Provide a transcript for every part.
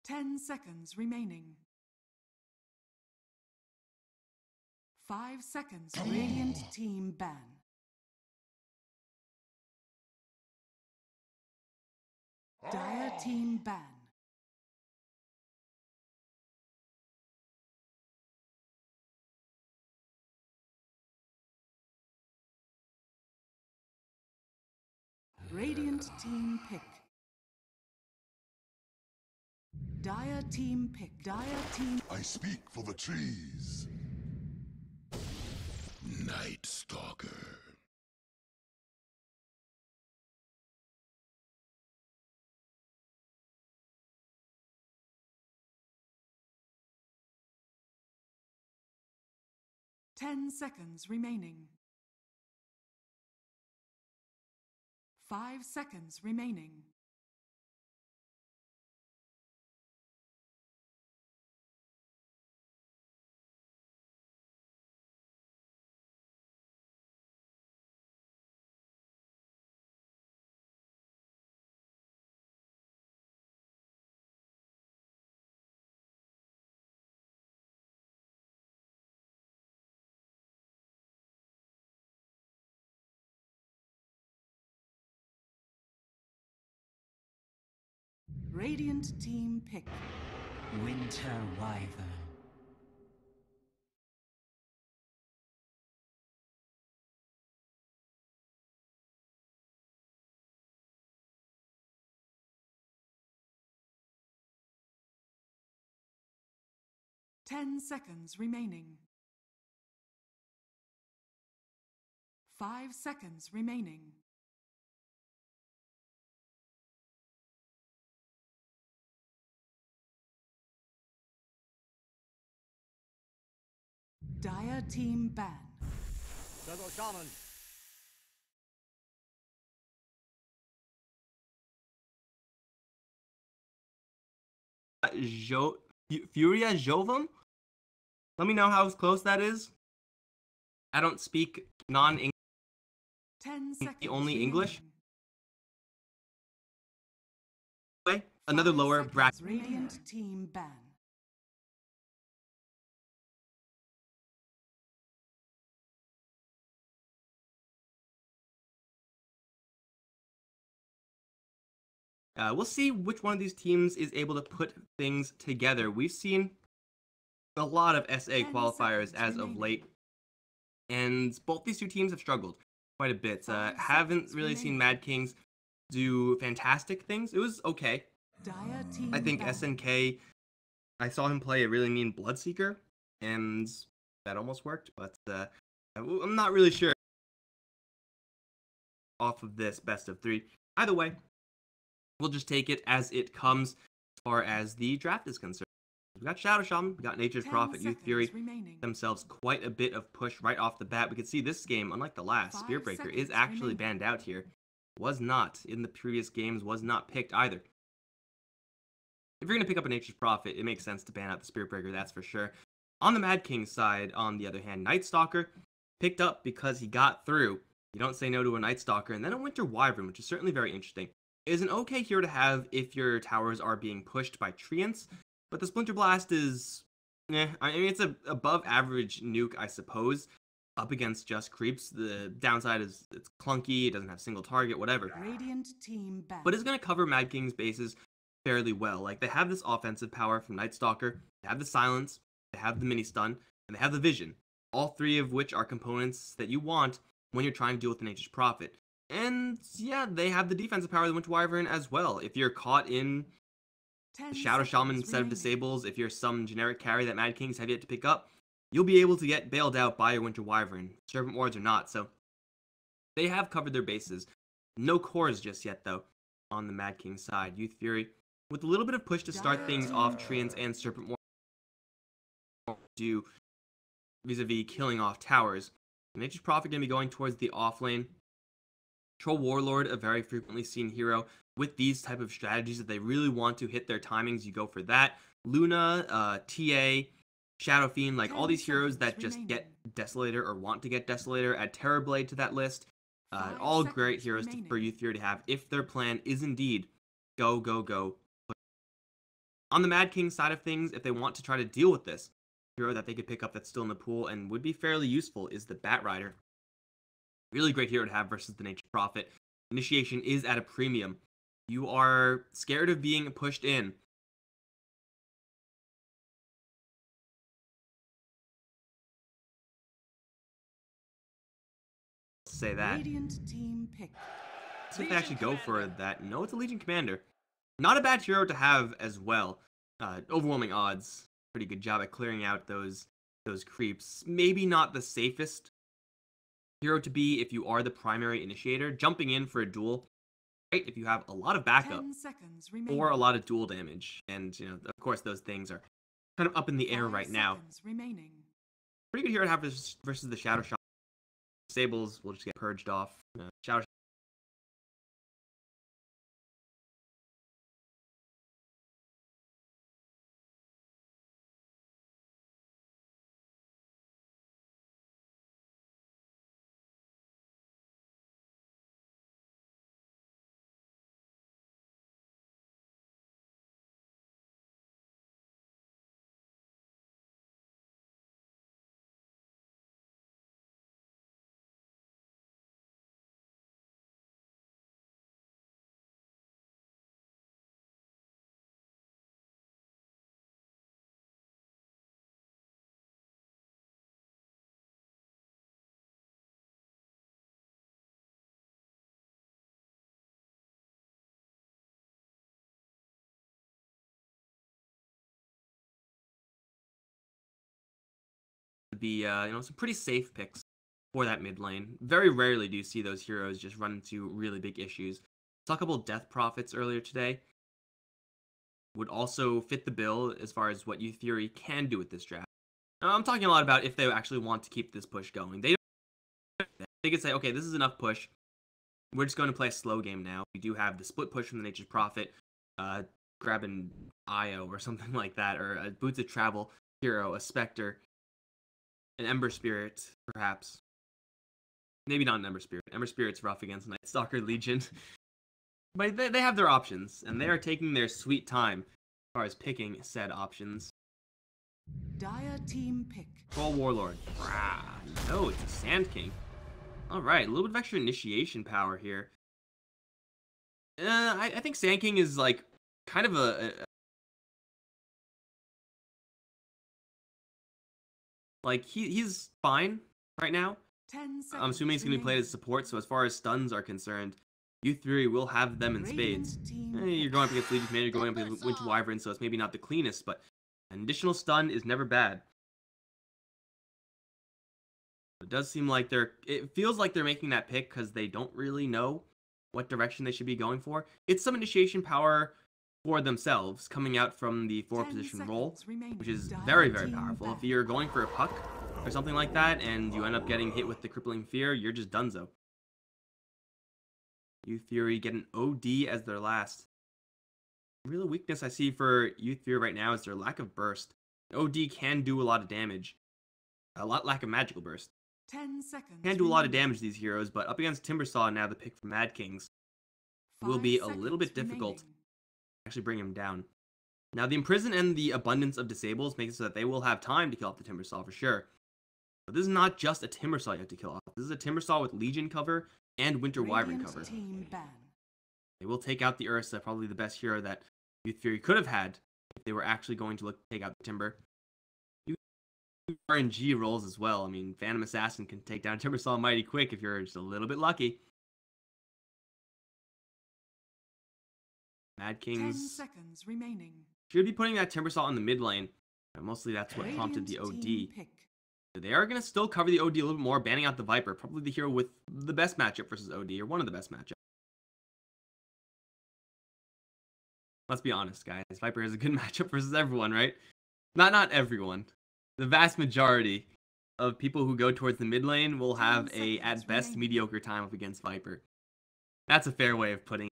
10 seconds remaining. 5 seconds. Radiant team ban. Dire team ban. Radiant team pick. Dire team pick. Dire team. I speak for the trees. Night Stalker. Ten seconds remaining. 5 seconds remaining. Radiant team pick. Winter Wyvern. Ten seconds remaining. 5 seconds remaining. Dire team ban. Turbo Shaman. Furia Jovum? Let me know how close that is. I don't speak non-English, 10 seconds only English. remaining. Another 5 lower seconds. bracket. Radiant team ban. We'll see which one of these teams is able to put things together. We've seen a lot of SA 10 qualifiers seconds as of remaining. late, and both these two teams have struggled quite a bit. 5 Haven't seconds really seen remaining. Mad Kings do fantastic things. It was okay. Dire team I think ban. SNK, I saw him play a really mean Bloodseeker, and that almost worked, but I'm not really sure off of this best of 3. Either way, we'll just take it as it comes as far as the draft is concerned. We got Shadow Shaman, we got Nature's 10 Prophet, Youth seconds Fury, remaining. themselves quite a bit of push right off the bat. We can see this game, unlike the last, 5 Spearbreaker is seconds actually remaining. banned out here. Was not in the previous games, was not picked either. If you're going to pick up a Nature's Prophet, it makes sense to ban out the Spearbreaker, that's for sure. On the Mad King side, on the other hand, Night Stalker picked up because he got through. You don't say no to a Night Stalker, and then a Winter Wyvern, which is certainly very interesting. It is an okay hero to have if your towers are being pushed by Treants, but the Splinter Blast is, I mean, it's a above average nuke, I suppose, up against just creeps. The downside is it's clunky, it doesn't have single target, whatever. Radiant team ban. But it's going to cover Mad King's bases fairly well. Like, they have this offensive power from Night Stalker, they have the silence, they have the mini stun, and they have the vision. All 3 of which are components that you want when you're trying to deal with the Nature's Prophet. And yeah, they have the defensive power of the Winter Wyvern as well. If you're caught in 10 Shadow Shaman seconds instead of remaining. Disables, if you're some generic carry that Mad Kings have yet to pick up, you'll be able to get bailed out by your Winter Wyvern, Servant Wards or not. So they have covered their bases. No cores just yet, though, on the Mad King side. Youth Fury, with a little bit of push to start things off, Treants and Serpent Wards do vis-a-vis killing off towers. Nature's Prophet going to be going towards the off lane. Troll Warlord, a very frequently seen hero with these type of strategies that they really want to hit their timings. You go for that. Luna, TA, Shadow Fiend, like all these heroes that just get Desolator or want to get Desolator. Add Terrorblade to that list. 5 All great seconds heroes remaining. for Youth Fury to have if their plan is indeed go, go, go. On the Mad King side of things, if they want to try to deal with this, hero that they could pick up that's still in the pool and would be fairly useful is the Bat Rider. Really great hero to have versus the Nature Prophet. Initiation is at a premium. You are scared of being pushed in. Say that. Radiant team pick. See if they actually go for that. No, it's a Legion Commander. Not a bad hero to have as well. Overwhelming odds. Pretty good job at clearing out those creeps. Maybe not the safest hero to be if you are the primary initiator. Jumping in for a duel, great if you have a lot of backup 10 seconds remaining. or a lot of duel damage. And, you know, of course, those things are kind of up in the air 5 right now. seconds remaining. Pretty good hero to have versus the Shadow Shot. Disables will just get purged off. Shadow would be, some pretty safe picks for that mid lane. Very rarely do you see those heroes just run into really big issues. Saw a couple Death Prophets earlier today. Would also fit the bill as far as what Youth Fury can do with this draft. Now, I'm talking a lot about if they actually want to keep this push going. They could say, okay, this is enough push. We're just going to play a slow game now. We do have the split push from the Nature's Prophet, grab an Io or something like that, or a Boots of Travel hero, a Spectre, an Ember Spirit, perhaps. Maybe not an Ember Spirit. Ember Spirit's rough against Night Stalker Legion. But they have their options, and they are taking their sweet time as far as picking said options. Dire team pick. Troll Warlord. No, it's a Sand King. Alright, a little bit of extra initiation power here. I think Sand King is, like, kind of like, he's fine right now. 10 seconds I'm assuming he's going to be played as support, so as far as stuns are concerned, Youth Fury will have them in spades. You're going up against Legion Commander, you're going up against Winter Wyvern, so it's maybe not the cleanest, but an additional stun is never bad. It does seem like it feels like they're making that pick because they don't really know what direction they should be going for. It's some initiation power for themselves coming out from the forward position roll, which is very, very powerful. If you're going for a puck or something like that and you end up getting hit with the crippling fear, you're just donezo. Youth Fury get an OD as their last. The real weakness I see for Youth Fury right now is their lack of burst. OD can do a lot of damage. Lack of magical burst. 10 seconds. Can do a lot of damage to these heroes, but up against Timbersaw now, the pick from Mad Kings will be a little bit difficult to actually bring him down. Now, the Imprison and the abundance of disables makes it so that they will have time to kill off the Timbersaw for sure. But this is not just a Timbersaw you have to kill off. This is a Timbersaw with Legion cover and Winter Wyvern cover. They will take out the Ursa, probably the best hero that Youth Fury could have had if they were actually going to look to take out the Timber. RNG rolls as well. I mean, Phantom Assassin can take down Timbersaw mighty quick if you're just a little bit lucky. Mad Kings 10 seconds remaining. should be putting that Timbersaw in the mid lane. Mostly that's what prompted the OD. They are going to still cover the OD a little bit more, banning out the Viper. Probably the hero with the best matchup versus OD, or one of the best matchups. Let's be honest, guys. Viper is a good matchup versus everyone, right? Not everyone. The vast majority of people who go towards the mid lane will have a, at best, mediocre time up against Viper. That's a fair way of putting it.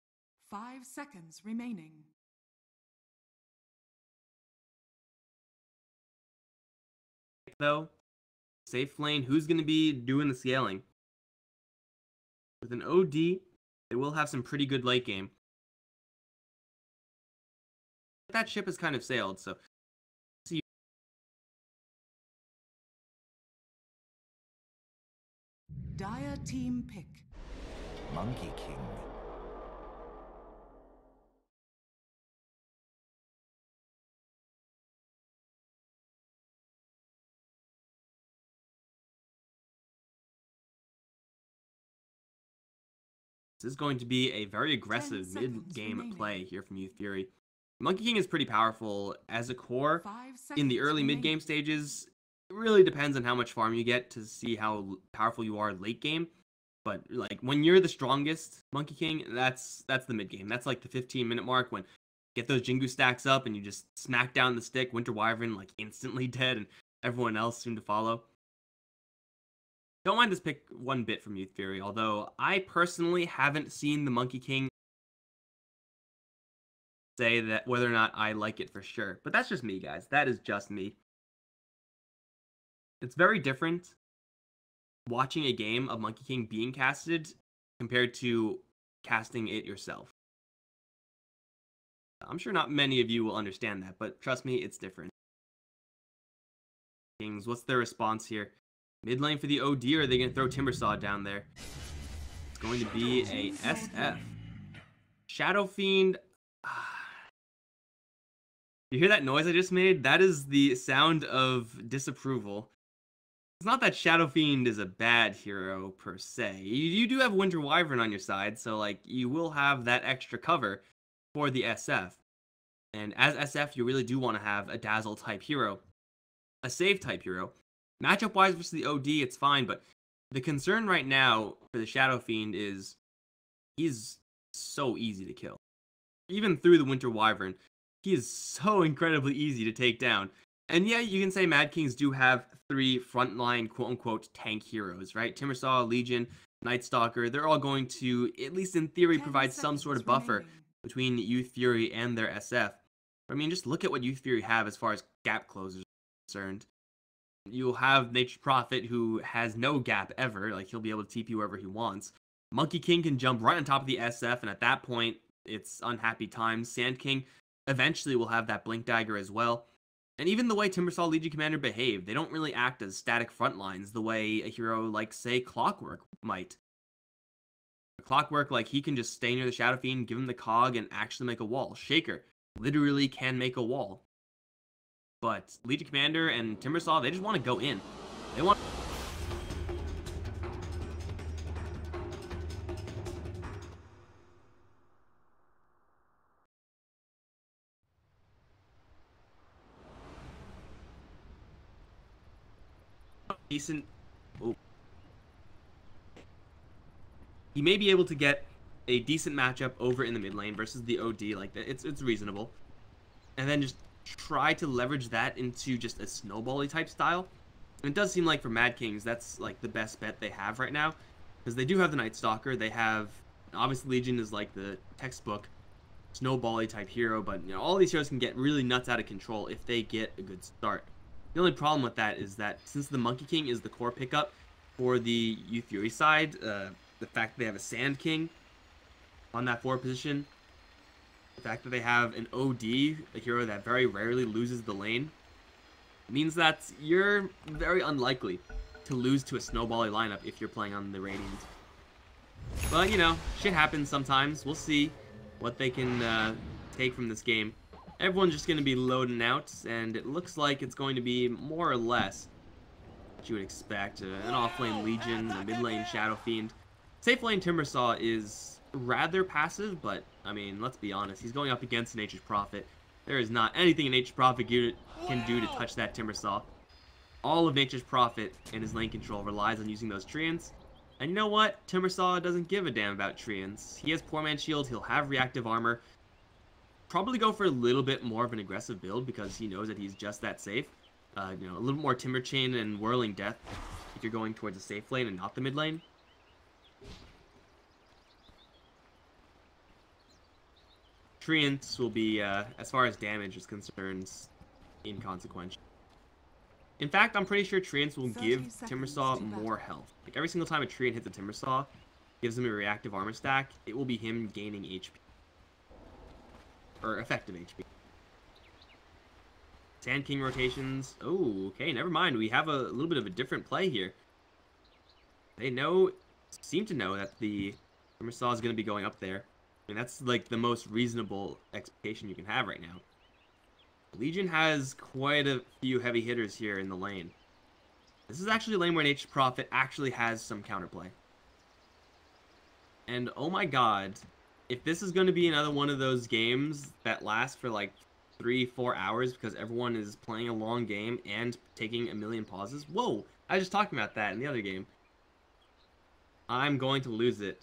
5 seconds remaining. Though, safe lane, who's going to be doing the scaling? With an OD, they will have some pretty good late game. that ship has kind of sailed, so see. Dire team pick. Monkey King. This is going to be a very aggressive mid-game play here from Youth Fury. Monkey King is pretty powerful as a core. In the early mid-game stages, it really depends on how much farm you get to see how powerful you are late game. But like when you're the strongest Monkey King, that's the mid-game. That's like the 15-minute mark when you get those Jingu stacks up and you just smack down the stick, Winter Wyvern like instantly dead and everyone else soon to follow. Don't mind this pick one bit from Youth Fury, although I personally haven't seen the Monkey King say that whether or not I like it for sure. But that's just me, guys. That is just me. It's very different watching a game of Monkey King being casted compared to casting it yourself. I'm sure not many of you will understand that, but trust me, it's different. Kings, what's their response here? Mid lane for the OD, or are they going to throw Timbersaw down there? It's going to be a SF. Shadow Fiend. You hear that noise I just made? That is the sound of disapproval. It's not that Shadow Fiend is a bad hero per se. You do have Winter Wyvern on your side, so like you will have that extra cover for the SF. And as SF, you really do want to have a Dazzle type hero, a save type hero. Matchup wise versus the OD, it's fine, but the concern right now for the Shadow Fiend is he's so easy to kill. Even through the Winter Wyvern, he is so incredibly easy to take down. And yeah, you can say Mad Kings do have 3 frontline quote-unquote tank heroes, right? Timbersaw, Legion, Night Stalker, they're all going to, at least in theory, provide some sort of buffer between Youth Fury and their SF. I mean, just look at what Youth Fury have as far as gap closers are concerned. You'll have Nature's Prophet, who has no gap ever. Like, he'll be able to TP wherever he wants. Monkey King can jump right on top of the SF, and at that point, it's unhappy times. Sand King eventually will have that Blink Dagger as well. And even the way Timbersaw Legion Commander behave, they don't really act as static front lines the way a hero like, say, Clockwork might. Clockwork, like, he can just stay near the Shadow Fiend, give him the cog, and actually make a wall. Shaker literally can make a wall. But Legion Commander and Timbersaw, they just want to go in. They want... decent... Oh. He may be able to get a decent matchup over in the mid lane versus the OD. Like, it's reasonable. And then just try to leverage that into just a snowball-y type style. And it does seem like for Mad Kings, that's like the best bet they have right now. Because they do have the Night Stalker. They have... Obviously, Legion is like the textbook snowball-y type hero. But, you know, all these heroes can get really nuts out of control if they get a good start. The only problem with that is that since the Monkey King is the core pickup for the Youth Fury side, the fact that they have a Sand King on that forward position, the fact that they have an OD, a hero that very rarely loses the lane, means that you're very unlikely to lose to a snowbally lineup if you're playing on the Radiant. But, you know, shit happens sometimes. We'll see what they can take from this game. Everyone's just going to be loading out, and it looks like it's going to be more or less what you would expect. An off-lane Legion, a mid-lane Shadow Fiend. Safe lane Timbersaw is rather passive, but, I mean, let's be honest. He's going up against Nature's Prophet. There is not anything a Nature's Prophet can do to touch that Timbersaw. All of Nature's Prophet and his lane control relies on using those Treants. And you know what? Timbersaw doesn't give a damn about Treants. He has Poor Man's Shield, he'll have reactive armor. Probably go for a little bit more of an aggressive build because he knows that he's just that safe. You know, a little more Timber Chain and Whirling Death if you're going towards a safe lane and not the mid lane. Treants will be, as far as damage is concerned, inconsequential. In fact, I'm pretty sure Treants will give Timbersaw more health. Like, every single time a Treant hits a Timbersaw, gives him a reactive armor stack, it will be him gaining HP. Or effective HP. Sand King rotations. Oh, okay, never mind. We have a little bit of a different play here. They seem to know that the Timbersaw is going to be going up there. I mean, that's like the most reasonable expectation you can have right now. Legion has quite a few heavy hitters here in the lane. This is actually a lane where Nature's Prophet actually has some counterplay. And oh my god, if this is going to be another one of those games that lasts for like 3-4 hours because everyone is playing a long game and taking a million pauses. Whoa, I was just talking about that in the other game. I'm going to lose it.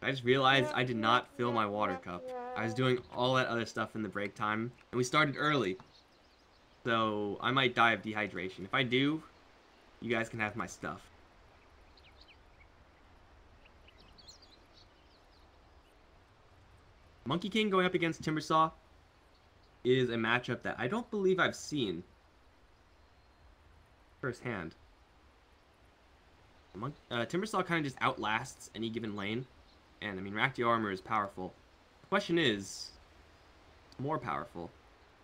I just realized I did not fill my water cup. I was doing all that other stuff in the break time, and we started early. So I might die of dehydration. If I do, you guys can have my stuff. Monkey King going up against Timbersaw is a matchup that I don't believe I've seen firsthand. Timbersaw kind of just outlasts any given lane, and I mean, Reactive Armor is powerful. The question is, more powerful.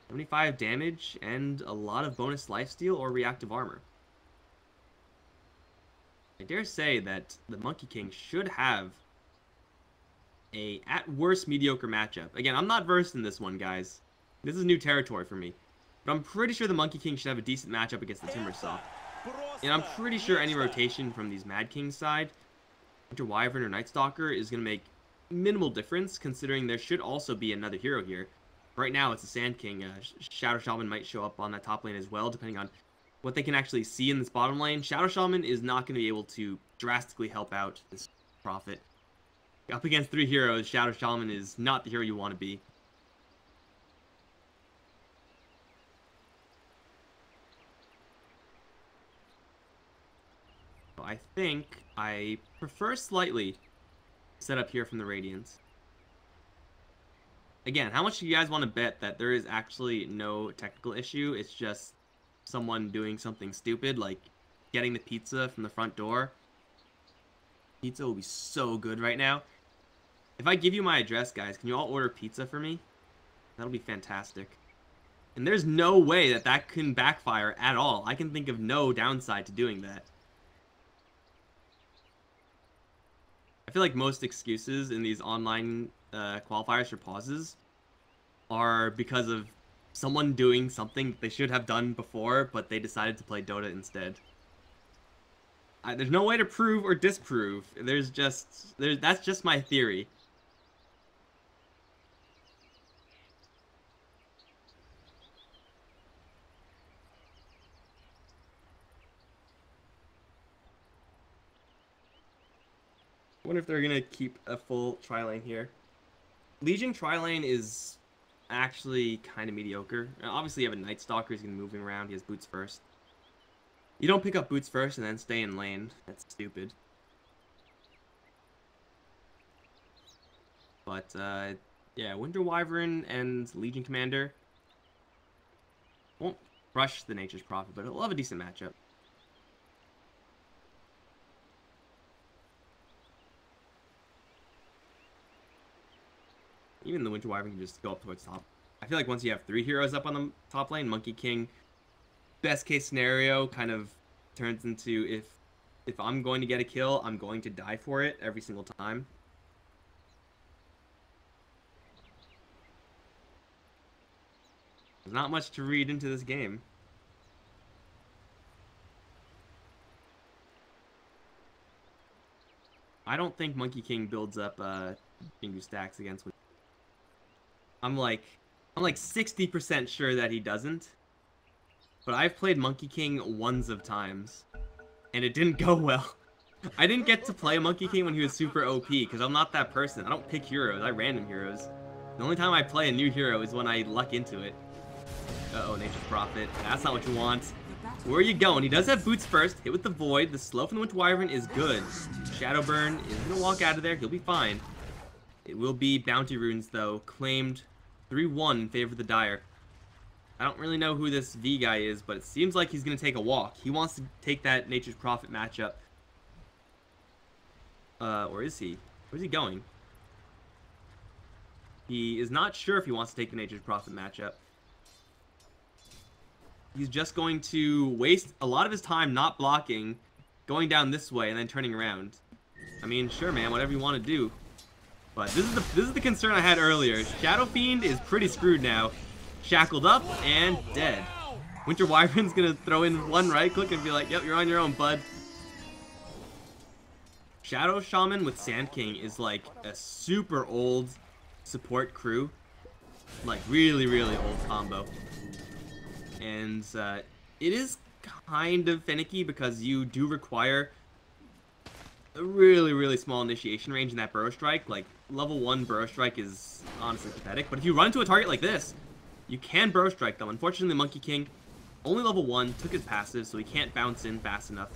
75 damage and a lot of bonus lifesteal or reactive armor. I dare say that the Monkey King should have a, at worst, mediocre matchup. Again, I'm not versed in this one, guys. This is new territory for me. But I'm pretty sure the Monkey King should have a decent matchup against the Timbersaw. And I'm pretty sure any rotation from these Mad Kings side, Winter Wyvern or Night Stalker, is going to make minimal difference, considering there should also be another hero here. Right now, it's a Sand King. Shadow Shaman might show up on that top lane as well, depending on what they can actually see in this bottom lane. Shadow Shaman is not going to be able to drastically help out this Prophet. Up against 3 heroes, Shadow Shaman is not the hero you want to be. So I think I prefer slightly set up here from the Radiance. Again, how much do you guys want to bet that there is actually no technical issue? It's just someone doing something stupid, like getting the pizza from the front door. Pizza will be so good right now. If I give you my address, guys, can you all order pizza for me? That'll be fantastic. And there's no way that that can backfire at all. I can think of no downside to doing that. I feel like most excuses in these online qualifiers for pauses are because of someone doing something they should have done before, but they decided to play Dota instead. There's no way to prove or disprove. That's just my theory. I wonder if they're gonna keep a full tri-lane here. Legion tri-lane is actually kind of mediocre. Obviously, you have a Night Stalker who's gonna be moving around. He has boots first. You don't pick up boots first and then stay in lane. That's stupid. But yeah, Winter Wyvern and Legion Commander won't crush the Nature's Prophet, but it'll have a decent matchup. Even the Winter Wyvern can just go up towards top. I feel like once you have 3 heroes up on the top lane, Monkey King, best case scenario, kind of turns into if I'm going to get a kill, I'm going to die for it every single time. There's not much to read into this game. I don't think Monkey King builds up Bingu stacks against. I'm like 60% sure that he doesn't. But I've played Monkey King ones of times, and it didn't go well. I didn't get to play Monkey King when he was super OP, because I'm not that person. I don't pick heroes, I random heroes. The only time I play a new hero is when I luck into it. Uh-oh, Nature's Prophet. That's not what you want. Where are you going? He does have boots first. Hit with the Void. The slow from the Winter Wyvern is good. Shadowburn is going to walk out of there. He'll be fine. It will be Bounty Runes, though. Claimed 3-1 in favor of the Dire. I don't really know who this V guy is, but it seems like he's going to take a walk. He wants to take that Nature's Prophet matchup. Or is he? Where's he going? He is not sure if he wants to take the Nature's Prophet matchup. he's just going to waste a lot of his time not blocking, going down this way, and then turning around. I mean, sure, man, whatever you want to do. But this is the concern I had earlier. Shadow Fiend is pretty screwed now. Shackled up and dead. Winter Wyvern's gonna throw in one right click and be like, yep, you're on your own, bud. Shadow Shaman with Sand King is like a super old support crew. Like really, really old combo. And it is kind of finicky because you do require a really, really small initiation range in that Burrow Strike. Like, level 1 Burrow Strike is honestly pathetic. But if you run into a target like this, you can Burrow Strike them. Unfortunately, Monkey King, only level 1, took his passive, so he can't bounce in fast enough.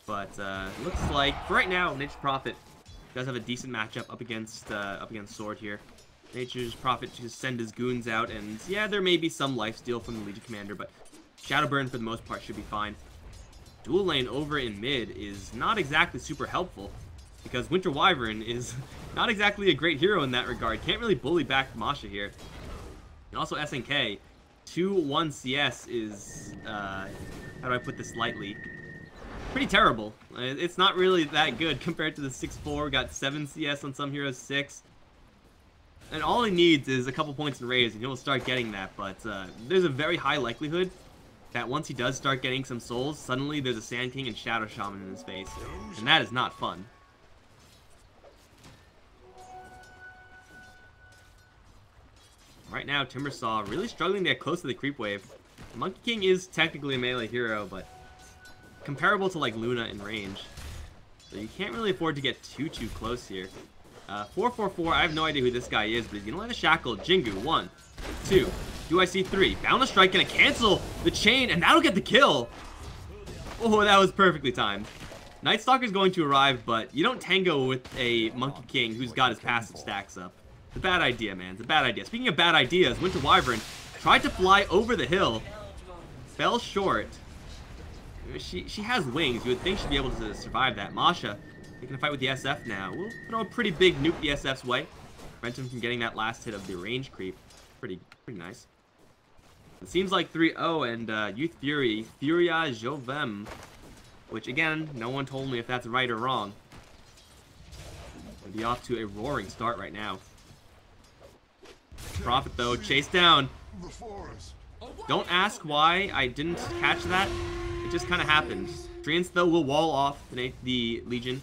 But looks like, for right now, Nature's Prophet does have a decent matchup up against Sword here. Nature's Prophet just send his goons out, and yeah, there may be some lifesteal from the Legion Commander, but Shadow Burn, for the most part, should be fine. Dual lane over in mid is not exactly super helpful, because Winter Wyvern is not exactly a great hero in that regard. Can't really bully back Masha here. And also SNK, 2-1 CS is, how do I put this lightly? Pretty terrible. It's not really that good compared to the 6-4. Got 7 CS on some heroes, 6. And all he needs is a couple points in raise, and he'll start getting that. But there's a very high likelihood that once he does start getting some souls, suddenly there's a Sand King and Shadow Shaman in his face. And that is not fun. Right now, Timbersaw really struggling to get close to the creep wave. Monkey King is technically a melee hero, but comparable to like Luna in range. So you can't really afford to get too close here. 444, I have no idea who this guy is, but he's gonna let a shackle. Jingu, 1, 2. Do I see 3? Boundless Strike gonna cancel the chain, and that'll get the kill. Oh, that was perfectly timed. Night Stalker's going to arrive, but you don't tango with a Monkey King who's got his passive stacks up. It's a bad idea, man. It's a bad idea. Speaking of bad ideas, Winter Wyvern tried to fly over the hill. Fell short. She has wings. You would think she'd be able to survive that. Masha taking a fight with the SF now. We'll throw a pretty big nuke the SF's way. Prevent him from getting that last hit of the range creep. Pretty nice. It seems like 3-0 and Youth Fury, Furia Jovem, which again, no one told me if that's right or wrong. We'll be off to a roaring start right now. Prophet though, chased down. Don't ask why I didn't catch that. It just kind of happened. Treants though will wall off the Legion.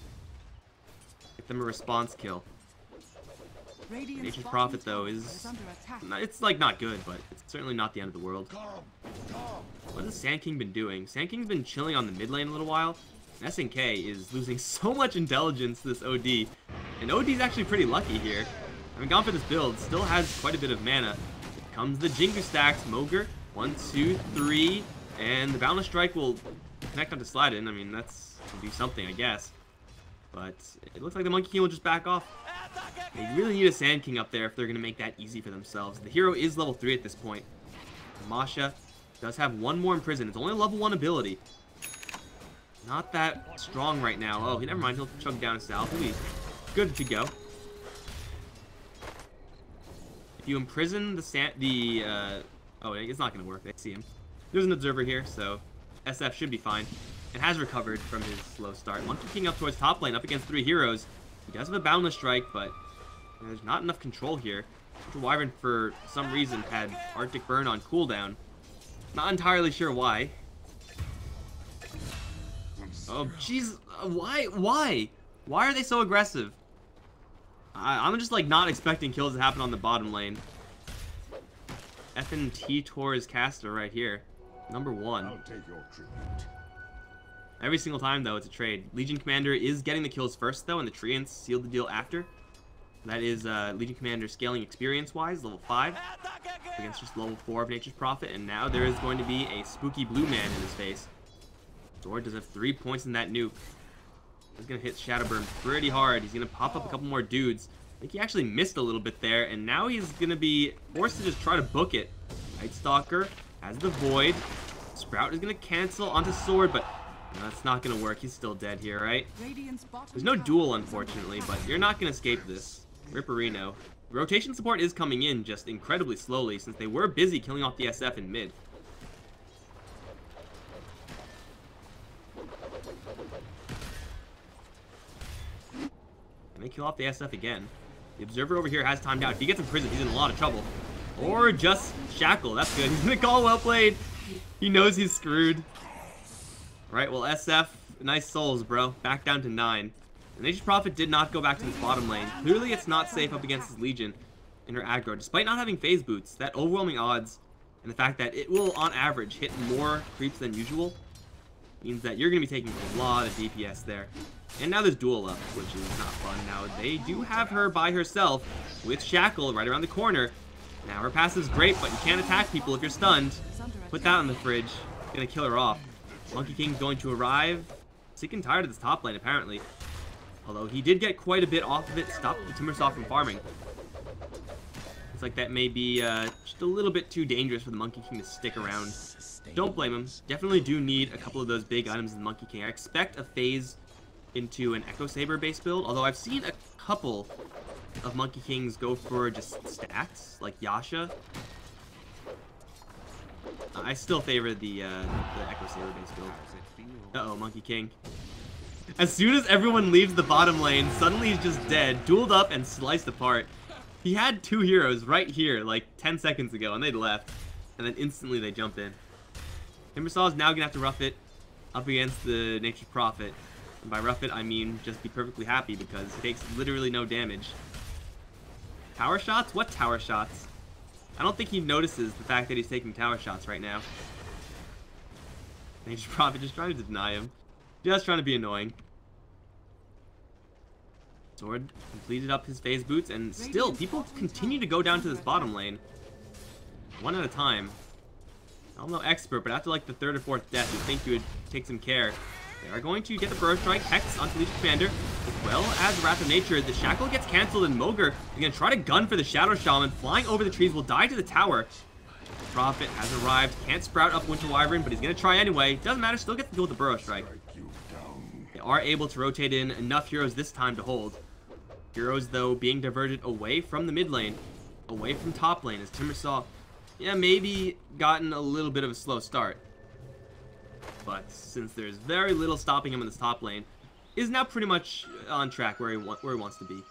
Get them a response kill. Nature's Prophet though is, it's like not good, but it's certainly not the end of the world. What has Sand King been doing? Sand King's been chilling on the mid lane a little while. And SNK is losing so much intelligence this OD. And OD's actually pretty lucky here. Having gone for this build, still has quite a bit of mana. Comes the Jingu stacks, Moger, 1, 2, 3, and the Boundless Strike will connect onto Sladin. I mean, that's will do something, I guess. But it looks like the Monkey King will just back off. They really need a Sand King up there if they're going to make that easy for themselves. The hero is level 3 at this point. Masha does have 1 more in prison. It's only a level 1 ability. Not that strong right now. Oh, never mind. He'll chug down south. He'll be good to go. If you imprison oh, it's not going to work. They see him. There's an observer here, so SF should be fine. It has recovered from his slow start. Monkey King up towards top lane, up against 3 heroes. He does have a Boundless Strike, but there's not enough control here. Winter Wyvern, for some reason, had Arctic Burn on cooldown. Not entirely sure why. Oh, jeez. Why? Why are they so aggressive? I'm just, like, not expecting kills to happen on the bottom lane. FNT Tor's caster right here. Number 1. I'll take your tribute. Every single time, though, it's a trade. Legion Commander is getting the kills first, though, and the Treants seal the deal after. That is Legion Commander scaling experience-wise, level 5, against just level 4 of Nature's Prophet, and now there is going to be a spooky blue man in his face. Sword does have 3 points in that nuke. He's going to hit Shadowburn pretty hard. He's going to pop up a couple more dudes. I think he actually missed a little bit there, and now he's going to be forced to just try to book it. Night Stalker has the Void. Sprout is going to cancel onto Sword, but no, that's not going to work. He's still dead here, right? There's no duel, unfortunately, but you're not going to escape this. Ripperino. Rotation support is coming in just incredibly slowly since they were busy killing off the SF in mid. And they kill off the SF again. The Observer over here has timed out. If he gets in prison, he's in a lot of trouble. Or just Shackle. That's good. He's gonna call well played. He knows he's screwed. Right, well, SF, nice souls, bro. Back down to 9. And Nature's Prophet did not go back to this bottom lane. Clearly, it's not safe up against his Legion in her aggro. Despite not having phase boots, that overwhelming odds and the fact that it will, on average, hit more creeps than usual means that you're going to be taking a lot of DPS there. And now there's Duel up, which is not fun. Now, they do have her by herself with Shackle right around the corner. Now, her passive's great, but you can't attack people if you're stunned. Put that on the fridge. Gonna kill her off. Monkey King's going to arrive. Sick and tired of this top lane, apparently. Although he did get quite a bit off of it, stopped the Timbersaw from farming. Looks like that may be just a little bit too dangerous for the Monkey King to stick around. Don't blame him. Definitely do need a couple of those big items in the Monkey King. I expect a phase into an Echo Saber base build, although I've seen a couple of Monkey Kings go for just stats, like Yasha. I still favor the Echo Saber base build. Uh-oh, Monkey King. As soon as everyone leaves the bottom lane, suddenly he's just dead, dueled up and sliced apart. He had 2 heroes right here, like 10 seconds ago, and they'd left. And then instantly they jump in. Timbersaw is now going to have to rough it up against the Nature's Prophet. And by rough it, I mean just be perfectly happy because it takes literally no damage. Tower shots? What tower shots? I don't think he notices the fact that he's taking tower shots right now. Nature's Prophet just trying to deny him. Just trying to be annoying. Sword completed up his phase boots, and still, people continue to go down to this bottom lane. One at a time. I'm no expert, but after like the 3rd or 4th death, you'd think you would take some care. They are going to get the Burrow Strike, Hex onto Legion Commander, as well as Wrath of Nature. The Shackle gets cancelled, and Moger is going to try to gun for the Shadow Shaman. Flying over the trees, will die to the tower. The Prophet has arrived. Can't sprout up Winter Wyvern, but he's going to try anyway. Doesn't matter, still gets to deal with the Burrow Strike. They are able to rotate in enough heroes this time to hold. Heroes, though, being diverted away from the mid lane, away from top lane, as Timbersaw, yeah, maybe gotten a little bit of a slow start. But since there's very little stopping him in this top lane, is now pretty much on track where he wants to be.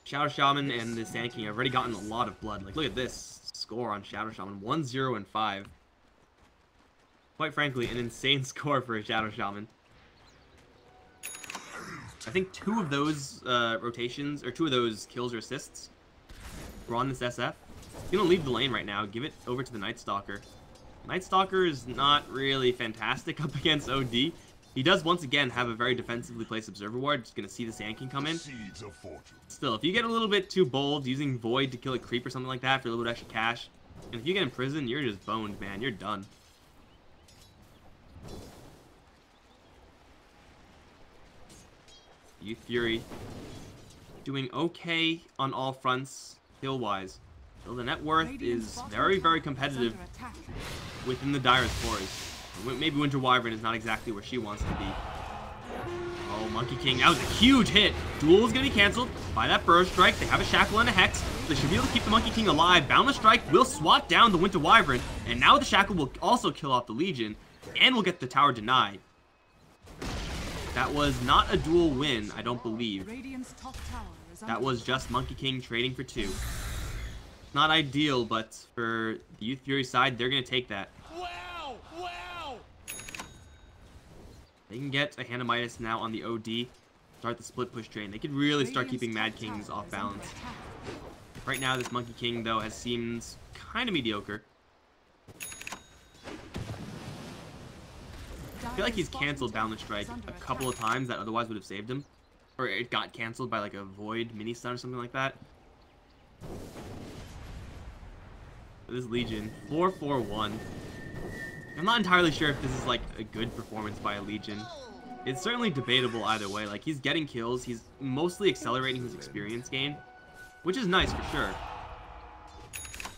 Shadow Shaman and the Sand King have already gotten a lot of blood. Like, look at this score on Shadow Shaman. 1-0 and 5. Quite frankly, an insane score for a Shadow Shaman. I think 2 of those rotations, or 2 of those kills or assists were on this SF. He's gonna leave the lane right now, give it over to the Night Stalker. Night Stalker is not really fantastic up against OD. He does once again have a very defensively placed Observer Ward. Just gonna see the Sand King come in. Still, if you get a little bit too bold using Void to kill a creep or something like that for a little bit extra cash, and if you get in prison, you're just boned, man. You're done. Youth Fury doing okay on all fronts, kill-wise. Still, the net worth is very, very competitive within the Dire's cores. Maybe Winter Wyvern is not exactly where she wants to be. Oh, Monkey King, that was a huge hit. Duel is going to be canceled by that Burrow Strike. They have a Shackle and a Hex. They should be able to keep the Monkey King alive. Boundless Strike will swat down the Winter Wyvern. And now the Shackle will also kill off the Legion. And will get the tower denied. That was not a dual win, I don't believe. That was just Monkey King trading for 2. Not ideal, but for the Youth Fury side, they're going to take that. Wow! Wow! They can get a Hand of Midas now on the OD. Start the split push train. They could really start keeping Mad Kings off balance. Right now, this Monkey King, though, has seemed kind of mediocre. I feel like he's canceled Boundless Strike a couple of times that otherwise would have saved him. Or it got canceled by like a Void mini stun or something like that. This Legion, 4-4-1. I'm not entirely sure if this is like a good performance by a Legion. It's certainly debatable either way. Like, he's getting kills, he's mostly accelerating his experience gain, which is nice for sure.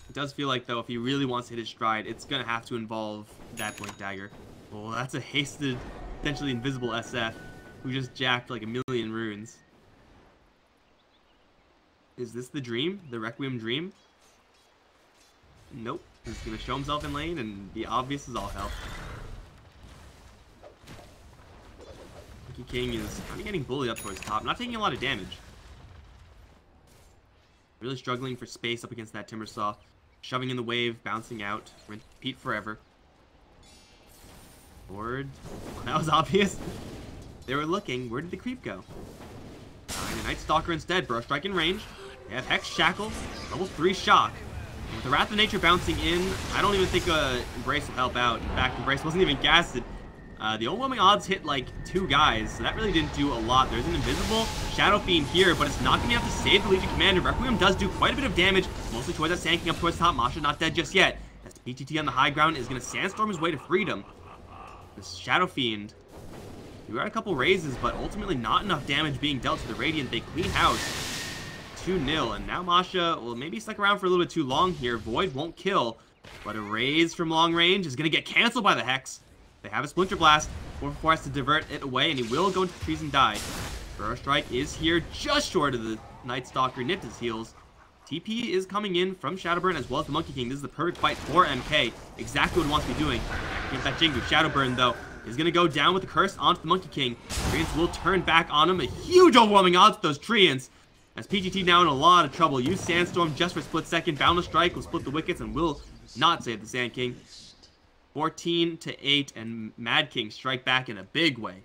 It does feel like, though, if he really wants to hit his stride, it's going to have to involve that Blink Dagger. Well, that's a hasted, potentially invisible SF who just jacked like a million runes. Is this the dream? The Requiem dream? Nope. He's gonna show himself in lane and be obvious as all hell. Monkey King is kind of getting bullied up towards top, not taking a lot of damage. Really struggling for space up against that Timbersaw. Shoving in the wave, bouncing out. Repeat forever. Board. That was obvious. They were looking. Where did the creep go? The Night Stalker instead. Burrow Strike in range. They have Hex, Shackle, level 3 Shock. And with the Wrath of Nature bouncing in, I don't even think Embrace will help out. In fact, Embrace wasn't even gasted. The overwhelming odds hit like 2 guys, so that really didn't do a lot. There's an invisible Shadow Fiend here, but it's not going to have to save the Legion Commander. Requiem does do quite a bit of damage, mostly towards that Sand King up towards top. Masha's not dead just yet, as the PTT on the high ground is going to Sandstorm his way to freedom. This Shadow Fiend, we got a couple raises, but ultimately not enough damage being dealt to the Radiant. They clean house 2-0, and now Masha will maybe stuck around for a little bit too long here. Void won't kill, but a raise from long range is going to get canceled by the Hex. They have a Splinter Blast. 4/4 has to divert it away, and he will go into the trees and die. Burrow Strike is here just short of the Night Stalker. Nipped his heals. TP is coming in from Shadowburn as well as the Monkey King. This is the perfect fight for MK. Exactly what he wants to be doing. Against that Jingu. Shadowburn, though, is going to go down with the curse onto the Monkey King. Treants will turn back on him. A huge overwhelming odds with those Treants. As PGT now in a lot of trouble. Use Sandstorm just for a split second. Boundless Strike will split the wickets and will not save the Sand King. 14-8, and Mad King strike back in a big way.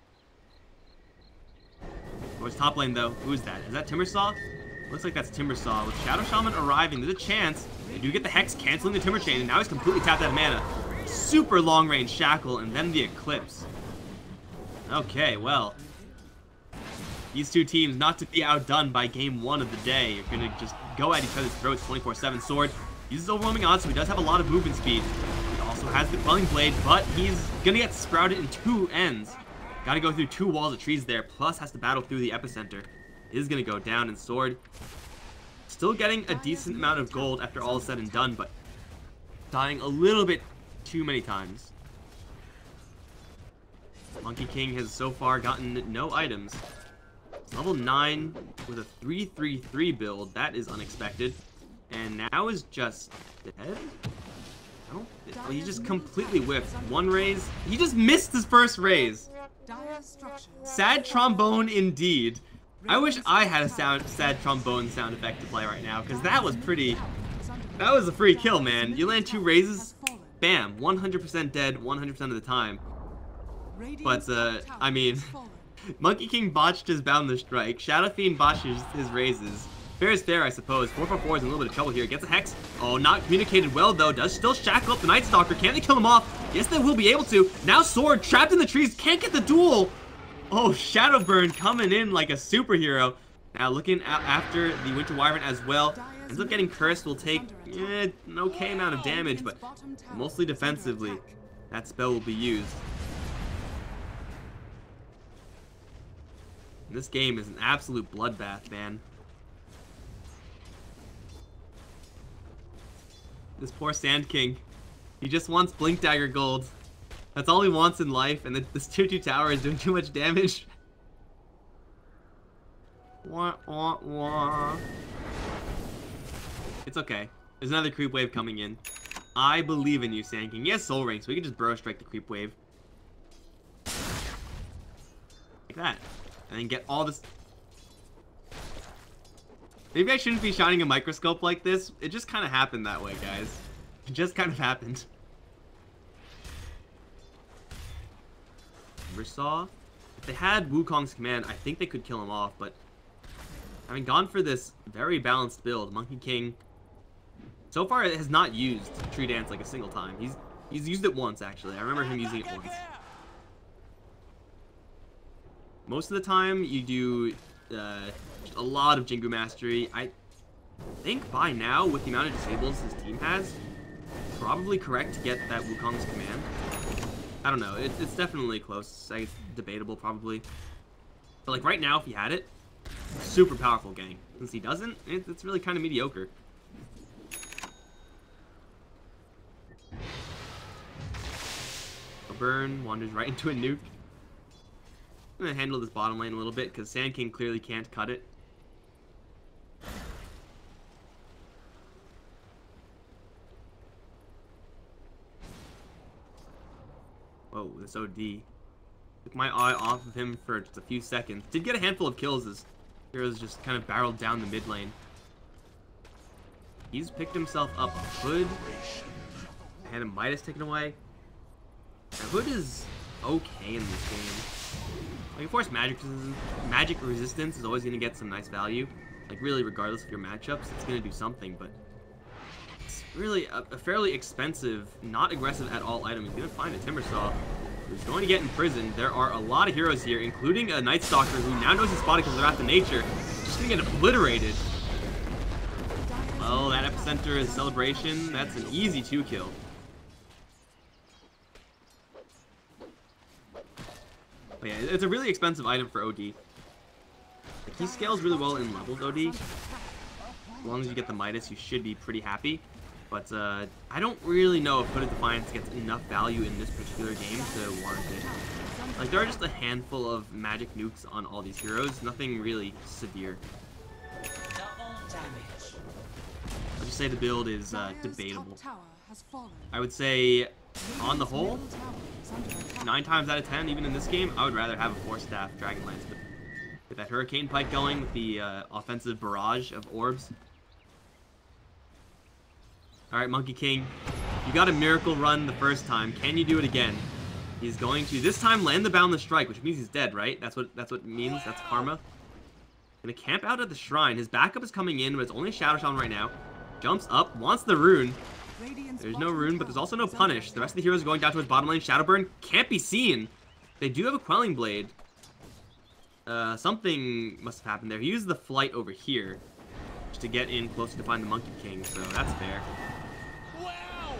Towards top lane, though. Who is that? Is that Timbersaw? Looks like that's Timbersaw. With Shadow Shaman arriving, there's a chance. They do get the Hex canceling the Timber Chain, and now he's completely tapped out of mana. Super long-range Shackle, and then the Eclipse. Okay, well. These two teams, not to be outdone by game 1 of the day, are going to just go at each other's throats 24/7. Sword uses overwhelming odds, so he does have a lot of movement speed. Also has the Quelling Blade, but he's gonna get sprouted in 2 ends. Gotta go through 2 walls of trees there, plus has to battle through the epicenter. Is gonna go down, and Sword still getting a decent amount of gold after all is said and done, but dying a little bit too many times. Monkey King has so far gotten no items. It's level 9 with a 3-3-3 build. That is unexpected. And now is just dead? Oh, he just completely whiffed. 1 raise. He just missed his first raise. Sad trombone indeed. I wish I had a sad trombone sound effect to play right now, because that was pretty... That was a free kill, man. You land 2 raises, bam, 100% dead 100% of the time. But, I mean, Monkey King botched his Boundless Strike. Shadow Fiend botched his raises. Fair is fair, I suppose. 4/4 is in a little bit of trouble here. Gets a Hex. Oh, not communicated well, though. Does still shackle up the Night Stalker. Can they kill him off? Yes, they will be able to. Now Sword trapped in the trees. Can't get the duel. Oh, Shadowburn coming in like a superhero. Now looking after the Winter Wyvern as well. Ends up getting cursed. Will take an okay amount of damage, but mostly defensively. That spell will be used. And this game is an absolute bloodbath, man. This poor Sand King. He just wants Blink Dagger gold. That's all he wants in life, and this 2/2 tower is doing too much damage. Wah, wah, wah. It's okay. There's another creep wave coming in. I believe in you, Sand King. He has Soul Ring, so we can just Burrow Strike the creep wave. Like that. And then get all this... Maybe I shouldn't be shining a microscope like this. It just kind of happened that way, guys. It just kind of happened. Timbersaw. If they had Wukong's command, I think they could kill him off, but having gone for this very balanced build, Monkey King so far has not used Tree Dance like a single time. He's used it once, actually. I remember him using it once. Most of the time, you do a lot of Jingu Mastery. I think by now, with the amount of disables his team has, probably correct to get that Wukong's command. I don't know. It's definitely close. It's debatable, probably. But like right now, if he had it, super powerful gang. Since he doesn't, it's really kind of mediocre. A burn wanders right into a nuke. I'm gonna handle this bottom lane a little bit because Sand King clearly can't cut it. Oh, this OD. Took my eye off of him for just a few seconds. Did get a handful of kills as heroes just kind of barreled down the mid lane. He's picked himself up a Hood. Had a Midas taken away. Now, Hood is okay in this game. Like, of course, magic resistance is always going to get some nice value. Like, really, regardless of your matchups, it's going to do something, but it's really a fairly expensive, not aggressive at all item. He's going to find a Timbersaw, who's going to get imprisoned. There are a lot of heroes here, including a Night Stalker, who now knows his spot because they're at the nature. Just going to get obliterated. Well, that Epicenter is Celebration. That's an easy 2-kill. But yeah, it's a really expensive item for OD. Like, he scales really well in leveled OD. As long as you get the Midas, you should be pretty happy. But I don't really know if Hooded Defiance gets enough value in this particular game to warrant it. Like, there are just a handful of magic nukes on all these heroes. Nothing really severe. I'll just say the build is debatable. I would say, on the whole, 9 times out of 10, even in this game, I would rather have a 4-staff Dragonlance. But get that Hurricane Pike going with the offensive barrage of orbs. Alright, Monkey King, you got a miracle run the first time. Can you do it again? He's going to, this time, land the Boundless Strike, which means he's dead, right? That's what it means. That's karma. Gonna camp out at the shrine. His backup is coming in, but it's only Shadow Shaman right now. Jumps up, wants the rune. There's no rune, but there's also no punish. The rest of the heroes are going down to his bottom lane. Shadowburn can't be seen. They do have a Quelling Blade. Something must have happened there. He used the flight over here just to get in closer to find the Monkey King, so that's fair. Wow!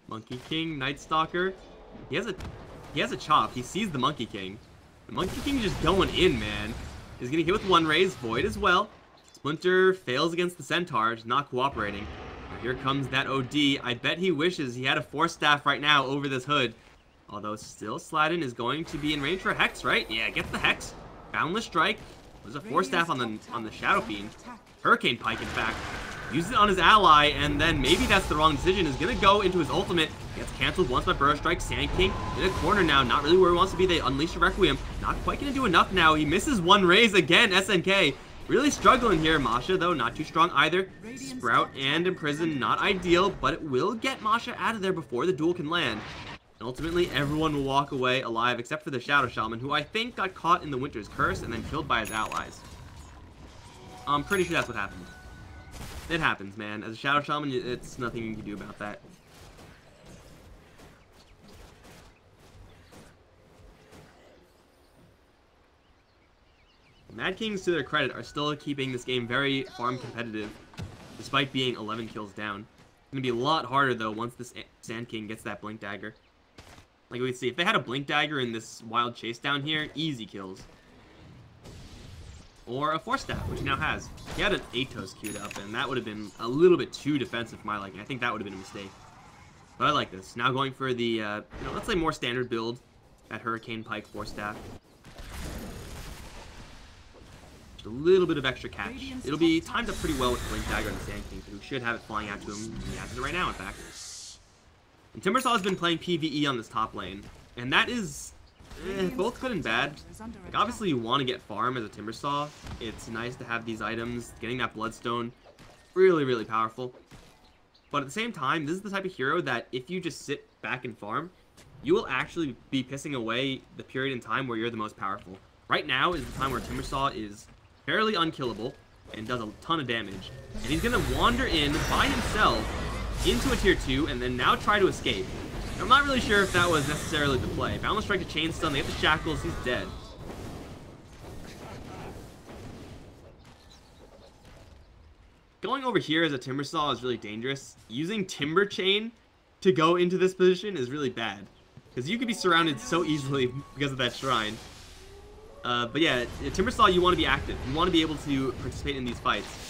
Monkey King, Night Stalker. He has a chop. He sees the Monkey King. The Monkey King just going in, man. He's getting hit with one raise, Void as well. Splinter fails against the Centaur, just not cooperating. Now here comes that OD. I bet he wishes he had a 4-staff right now over this Hood. Although still Sladin is going to be in range for a Hex, right? Yeah, get the Hex. Boundless Strike. There's a 4-staff on the Shadow Fiend. Hurricane Pike, in fact. Uses it on his ally, and then maybe that's the wrong decision. Is going to go into his ultimate. Gets canceled once by Burrow Strike. Sand King in a corner now. Not really where he wants to be. They unleash a Requiem. Not quite going to do enough now. He misses one raise again. SNK. Really struggling here. Masha, though, not too strong either. Sprout and Imprison, not ideal, but it will get Masha out of there before the duel can land. And ultimately, everyone will walk away alive except for the Shadow Shaman, who I think got caught in the Winter's Curse and then killed by his allies. I'm pretty sure that's what happened. It happens, man. As a Shadow Shaman, it's nothing you can do about that. Mad Kings, to their credit, are still keeping this game very farm competitive, despite being 11 kills down. It's going to be a lot harder, though, once this Sand King gets that Blink Dagger. Like we can see, if they had a Blink Dagger in this Wild Chase down here, easy kills. Or a 4-staff, which he now has. He had an Atos queued up, and that would have been a little bit too defensive for my liking. I think that would have been a mistake. But I like this. Now going for the, let's say more standard build at Hurricane Pike 4-staff. Just a little bit of extra catch. It'll be timed up pretty well with Blink Dagger and the Sand King, who should have it flying out to him. He has it right now, in fact. And Timbersaw has been playing PvE on this top lane, and that is both good and bad. Like, obviously, you want to get farm as a Timbersaw. It's nice to have these items. Getting that Bloodstone, really, really powerful. But at the same time, this is the type of hero that if you just sit back and farm, you will actually be pissing away the period in time where you're the most powerful. Right now is the time where Timbersaw is fairly unkillable and does a ton of damage. And he's going to wander in by himself into a tier 2 and then now try to escape. And I'm not really sure if that was necessarily the play. Boundless Strike to Chain Stun, they get the Shackles, he's dead. Going over here as a Timbersaw is really dangerous. Using Timber Chain to go into this position is really bad, because you could be surrounded so easily because of that shrine. But yeah, Timbersaw, you want to be active. You want to be able to participate in these fights.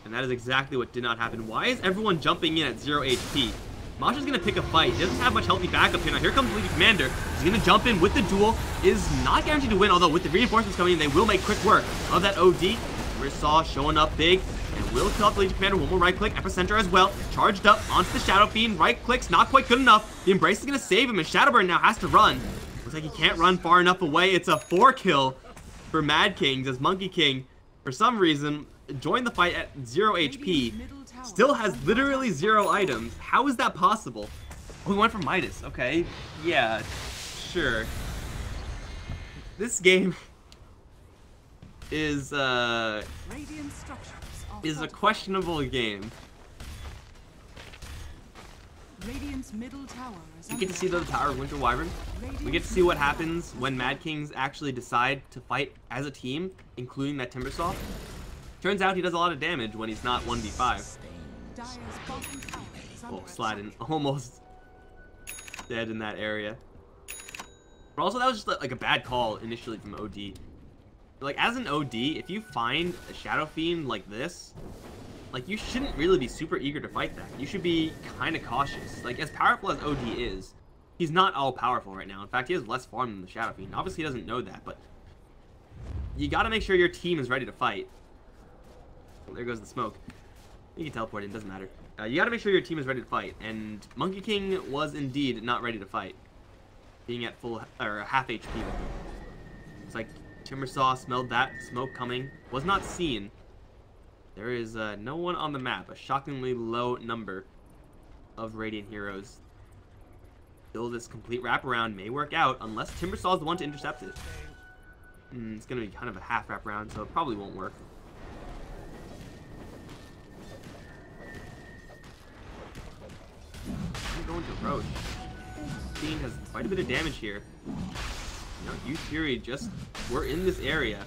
And that is exactly what did not happen. Why is everyone jumping in at 0 HP? Masha's going to pick a fight. He doesn't have much healthy backup here. Now here comes League Commander. He's going to jump in with the duel. Is not guaranteed to win, although with the reinforcements coming in, they will make quick work of that OD. Timbersaw showing up big. And will kill off the Legion Commander. One more right click, epicenter as well. Charged up onto the Shadow Fiend. Right clicks, not quite good enough. The Embrace is going to save him, and Shadowburn now has to run. Looks like he can't run far enough away. It's a 4 kill for Mad Kings as Monkey King, for some reason, joined the fight at 0 HP. Still has literally 0 items. How is that possible? Oh, we went for Midas. Okay. Yeah, sure. This game is a questionable game. Radiant's middle tower is We get to see the Tower of Winter Wyvern. We get to see what happens when Mad Kings actually decide to fight as a team, including that Timbersaw. Turns out he does a lot of damage when he's not 1v5. Oh, Sladden almost dead in that area. But also, that was just like a bad call initially from OD. Like, as an OD, if you find a Shadow Fiend like this, like, you shouldn't really be super eager to fight that. You should be kind of cautious. Like, as powerful as OD is, he's not all powerful right now. In fact, he has less farm than the Shadow Fiend. Obviously, he doesn't know that, but you got to make sure your team is ready to fight. Well, there goes the smoke. You can teleport in, doesn't matter. You got to make sure your team is ready to fight, and Monkey King was indeed not ready to fight, being at full or half HP. It's like Timbersaw smelled that smoke coming, was not seen. There is no one on the map. A shockingly low number of Radiant heroes. Still, this complete wraparound may work out unless Timbersaw is the one to intercept it. It's going to be kind of a half wraparound, so it probably won't work. I'm going to Roach. Fiend has quite a bit of damage here. You know, Youth Fury just we're in this area.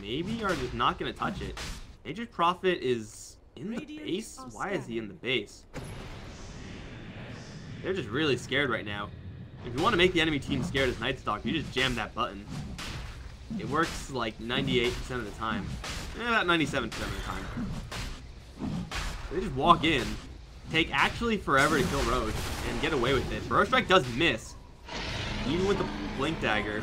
Maybe are just not going to touch it. Nature's Prophet is in the base? Why is he in the base? They're just really scared right now. If you want to make the enemy team scared as Night Stalker, you just jam that button. It works like 98% of the time. About 97% of the time. They just walk in, take actually forever to kill Roche, and get away with it. Burrow Strike does miss, even with the Blink Dagger.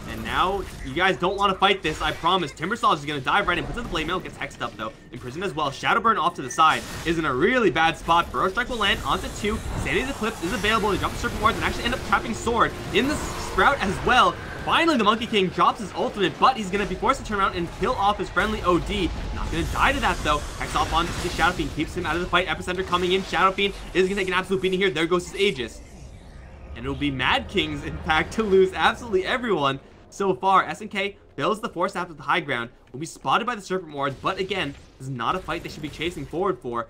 And now, you guys don't want to fight this, I promise. Timbersaw is going to dive right in, puts in the Blade Mail, gets hexed up though. Imprisoned as well. Shadowburn off to the side is in a really bad spot. Burrow Strike will land onto 2. Sanity's Eclipse is available. They drop the Serpent Wards and actually end up trapping Sword in the Sprout as well. Finally, the Monkey King drops his ultimate, but he's going to be forced to turn around and kill off his friendly OD. Not going to die to that, though. Hex off on the Shadow Fiend, keeps him out of the fight. Epicenter coming in. Shadow Fiend is going to take an absolute beating here. There goes his Aegis. And it'll be Mad Kings, in fact, to lose absolutely everyone so far. SNK builds the Force Staff to the high ground. Will be spotted by the Serpent Wards, but again, this is not a fight they should be chasing forward for.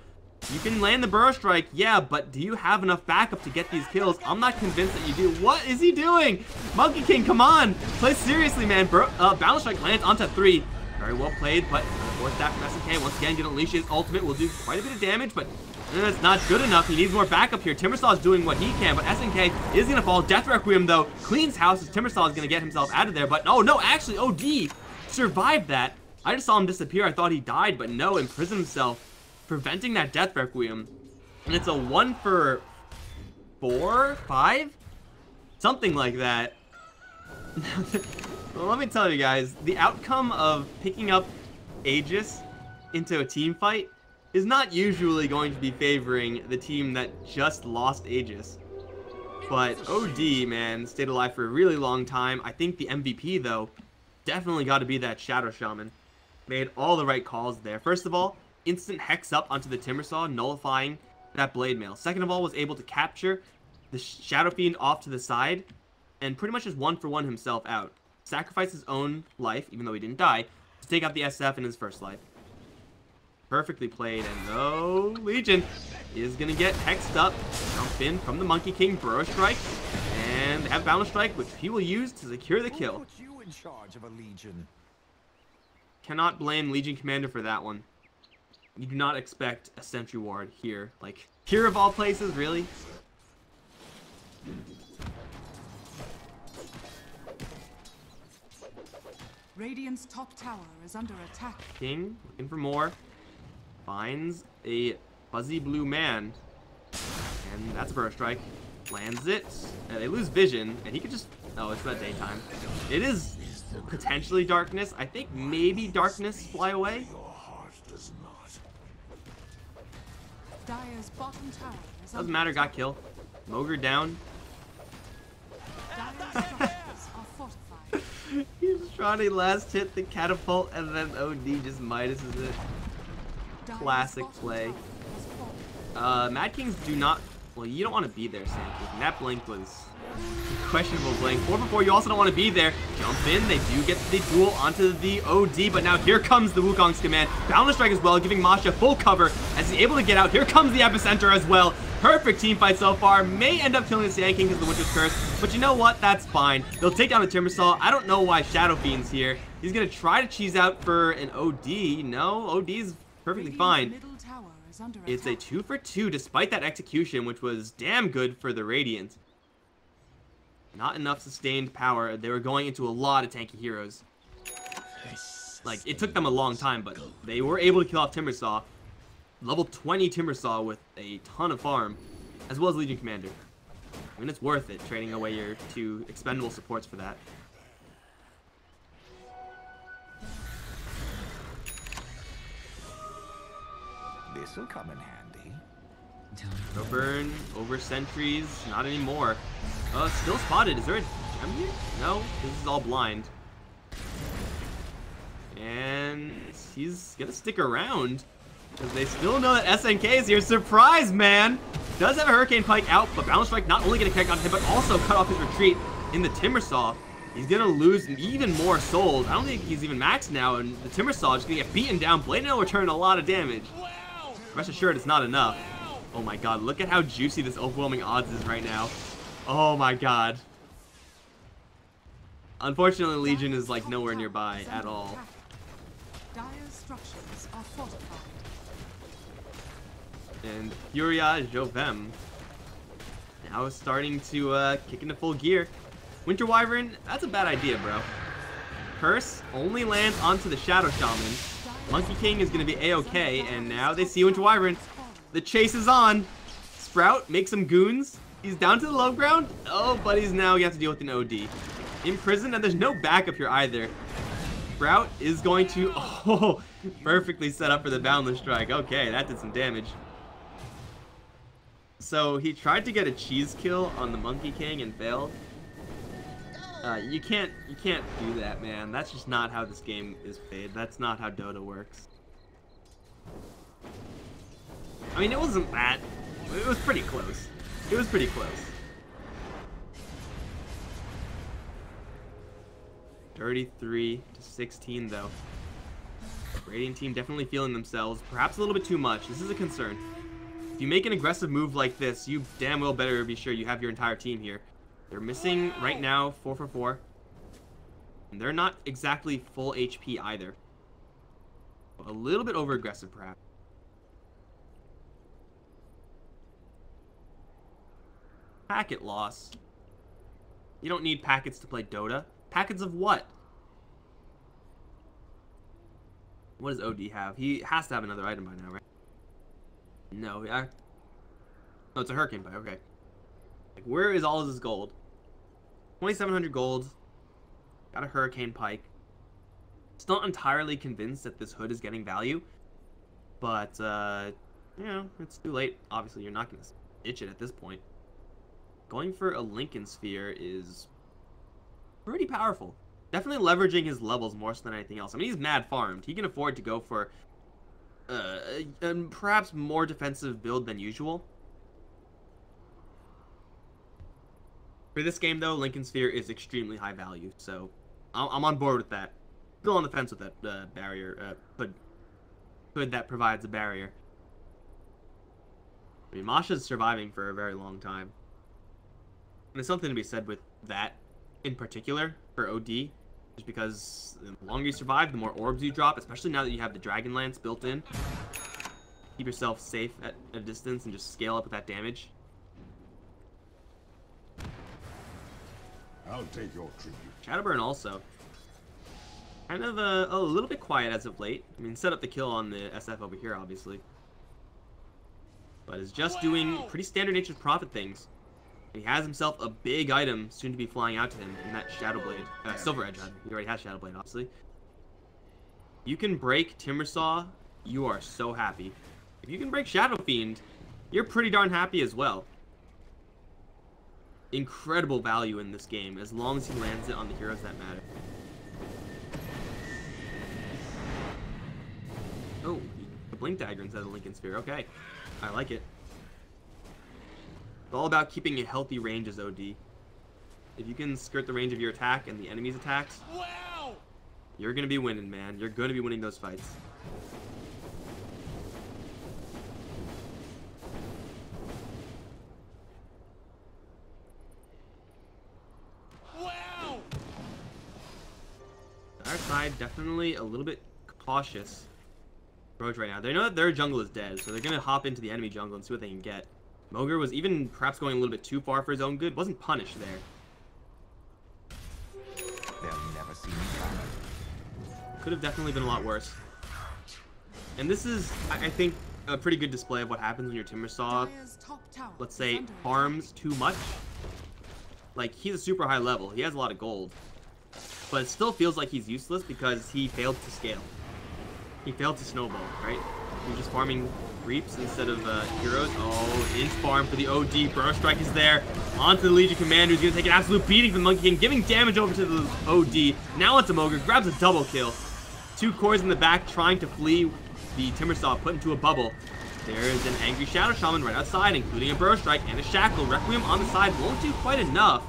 You can land the Burrow Strike, yeah, but do you have enough backup to get these kills? I'm not convinced that you do. What is he doing? Monkey King, come on. Play seriously, man. Balance Strike lands onto 3. Very well played, but Force Staff from SNK, once again, gonna unleash his ultimate. Will do quite a bit of damage, but it's not good enough. He needs more backup here. Timbersaw is doing what he can, but SNK is gonna fall. Death Requiem, though, cleans house as Timbersaw is gonna get himself out of there, but no, actually, OD survived that. I just saw him disappear. I thought he died, but no, imprisoned himself, preventing that Death Requiem. And it's a 1 for 4, 5? Something like that. Well, let me tell you guys, the outcome of picking up Aegis into a team fight is not usually going to be favoring the team that just lost Aegis. But OD, man, stayed alive for a really long time. I think the MVP, though, definitely got to be that Shadow Shaman. Made all the right calls there. First of all, instant hex up onto the Timbersaw, nullifying that Blade Mail. Second of all, was able to capture the Shadow Fiend off to the side, and pretty much just 1-for-1 himself out. Sacrificed his own life, even though he didn't die, to take out the SF in his first life. Perfectly played, and no, Legion is gonna get hexed up. Jump in from the Monkey King, Burrow Strike, and they have Balance Strike, which he will use to secure the kill. Who put you in charge of a Legion? Cannot blame Legion Commander for that one. You do not expect a Sentry Ward here. Like, here of all places, really? Radiant's top tower is under attack. King, looking for more. Finds a fuzzy blue man. And that's a Burrow Strike. Lands it. They lose vision, and he could just... Oh, it's not daytime. It is potentially darkness. I think maybe darkness fly away. Your heart does not. Dire's bottom tower is Doesn't matter, got kill. Mogre down. Dire's structures are fortified. Strani last hit the catapult and then OD just minuses it. Dire's Classic bottom play. tower has fallen. Mad Kings do not. Well, you don't want to be there, Sand King. That blink was a questionable blink. 4 for 4, you also don't want to be there. Jump in, they do get the duel onto the OD, but now here comes the Wukong's command. Boundless Strike as well, giving Masha full cover as he's able to get out. Here comes the Epicenter as well. Perfect team fight so far. May end up killing the Sand King because the Winter's Curse, but you know what? That's fine. They'll take down the Timbersaw. I don't know why Shadow Fiend's here. He's going to try to cheese out for an OD. No, OD's perfectly Radiant's fine. middle tower is under It's a attack. 2 for 2 despite that execution, which was damn good for the Radiant. Not enough sustained power. They were going into a lot of tanky heroes. Like, it took them a long time, but they were able to kill off Timbersaw. Level 20 Timbersaw with a ton of farm, as well as Legion Commander. I mean, it's worth it, trading away your 2 expendable supports for that. This'll come in handy. No burn, over sentries, not anymore. Still spotted. Is there a gem here? No, this is all blind. And he's gonna stick around because they still know that SNK is here. Surprise, man! Does have a Hurricane Pike out, but Boundless Strike not only gonna connect on him, but also cut off his retreat in the Timbersaw. He's gonna lose even more souls. I don't think he's even maxed now, and the Timbersaw is gonna get beaten down. Blade will return a lot of damage. Rest assured, it's not enough. Oh my god, look at how juicy this overwhelming odds is right now. Oh my god. Unfortunately, Legion is like nowhere nearby at all. Dire's structures are fortified. And Furia Jovem now is starting to kick into full gear. Winter Wyvern, that's a bad idea, bro. Curse only lands onto the Shadow Shaman. Monkey King is going to be A-okay, and now they see Winter Wyvern. The chase is on. Sprout makes some goons. He's down to the low ground. Oh, but he's now going to have to deal with an OD. In prison, and there's no backup here either. Sprout is going to, perfectly set up for the Boundless Strike. Okay, that did some damage. So he tried to get a cheese kill on the Monkey King and failed. You can't do that, man. That's just not how this game is played. That's not how Dota works. I mean, it wasn't that. It was pretty close. It was pretty close. 33-16, though. Radiant team definitely feeling themselves. Perhaps a little bit too much. This is a concern. If you make an aggressive move like this, you damn well better be sure you have your entire team here. They're missing right now 4 for 4. And they're not exactly full HP either. A little bit over aggressive, perhaps. Packet loss. You don't need packets to play Dota. Packets of what? What does OD have? He has to have another item by now, right? No, yeah. No, it's a Hurricane Pike, okay. Like, where is all of this gold? 2,700 gold. Got a Hurricane Pike. Still not entirely convinced that this hood is getting value. But, you know, it's too late. Obviously, you're not going to ditch it at this point. Going for a Lincoln Sphere is pretty powerful. Definitely leveraging his levels more so than anything else. I mean, he's mad farmed. He can afford to go for a perhaps more defensive build than usual. For this game, though, Lincoln Sphere is extremely high value, so I'm on board with that. Still on the fence with that barrier, hood that provides a barrier. I mean, Masha's surviving for a very long time. And there's something to be said with that, in particular, for OD. Just because the longer you survive, the more orbs you drop, especially now that you have the Dragon Lance built in. Keep yourself safe at a distance and just scale up with that damage. I'll take your tribute. Shadowburn also. Kind of a little bit quiet as of late. I mean, set up the kill on the SF over here, obviously. But is just doing pretty standard natured prophet things. He has himself a big item soon to be flying out to him in that Shadow Blade. Silver Edge, rather. He already has Shadow Blade, obviously. You can break Timbersaw, you are so happy. If you can break Shadow Fiend, you're pretty darn happy as well. Incredible value in this game, as long as he lands it on the heroes that matter. Oh, the Blink Dagger instead of the Lincoln Sphere. Okay, I like it. It's all about keeping a healthy range as OD. If you can skirt the range of your attack and the enemy's attacks, Wow! you're going to be winning, man. You're going to be winning those fights. Wow! Our side definitely a little bit cautious approach right now. They know that their jungle is dead, so they're going to hop into the enemy jungle and see what they can get. Moger was even perhaps going a little bit too far for his own good. Wasn't punished there. They'll never see me coming. Could have definitely been a lot worse. And this is, I think, a pretty good display of what happens when your Timbersaw, let's say, farms too much. Like, he's a super high level. He has a lot of gold. But it still feels like he's useless because he failed to scale. He failed to snowball, right? He's just farming creeps instead of heroes. Oh, inch farm for the OD. Burrow Strike is there. Onto the Legion Commander, who's going to take an absolute beating from the Monkey King, giving damage over to the OD. Now onto Moger, grabs a double kill. 2 cores in the back, trying to flee the Timbersaw, put into a bubble. There is an angry Shadow Shaman right outside, including a Burrow Strike and a Shackle. Requiem on the side won't do quite enough.